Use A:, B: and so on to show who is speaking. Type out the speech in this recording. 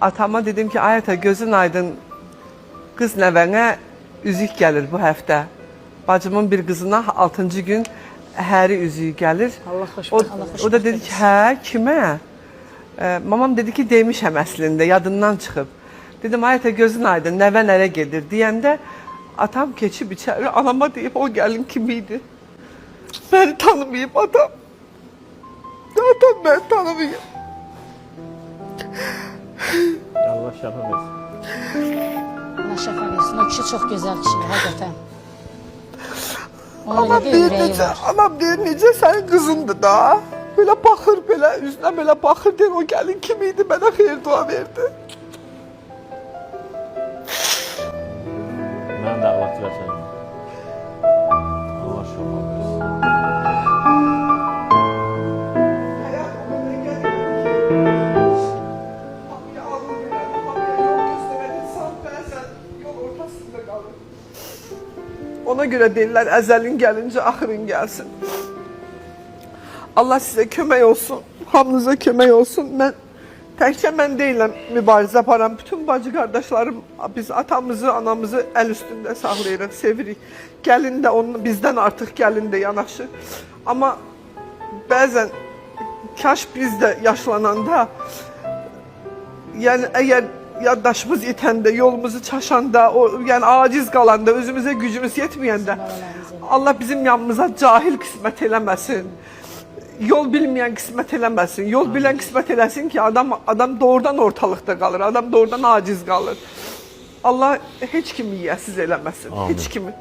A: Atama dedim ki, ay ata gözün aydın, qız nəvənə üzük gəlir bu həftə. Bacımın bir qızına 6-cı gün həri üzüyü gəlir.
B: Allah xoşbəxt.
A: O da dedi ki, hə, kimə? Mamam dedi ki, demişəm əslində, yadından çıxıb. Dedim, ay ata gözün aydın, nəvən ərə gedir deyəndə atam keçib içəri, anama deyib, o gəlin kimiydi? Beni tanımayıb adam. Atam beni tanımayıb.
C: Allah şəfa versin.
B: Allah şəfa versin. O kişi çox gözəl kişidir, həqiqətən. Onun
A: Anam
B: elə bir
A: deyir
B: ürəyi
A: necə,
B: var.
A: anam deyir necə sənin qızındır da. Belə baxır, belə üzünə belə baxır, deyir o gəlin kimiydi, mənə xeyir dua verdi.
C: Mən də ağlatıracağım. Allah şəfa versin.
A: Ona görə deyirlər, əzəlin gəlincə axırın gəlsin. Allah sizə kömək olsun, hamınıza kömək olsun. Təkcə mən deyiləm mübarizə aparan. Bütün bacı qardaşlarım, biz atamızı, anamızı əl üstündə saxlayırıq, sevirik. Gəlin də bizdən artıq gəlin də yanaşır. Amma bəzən kaş biz də yaşlananda, yəni əgər yaddaşımız itəndə, yolumuzu çaşanda, yəni aciz qalanda, özümüzə gücümüz yetməyəndə Allah bizim yanımıza cahil qismət eləməsin. Yol bilməyən qismət eləməsin. Yol bilən qismət eləsin ki, adam doğrudan ortalıqda qalır, adam doğrudan aciz qalır. Allah heç kimi yiyəsiz eləməsin, heç kimi.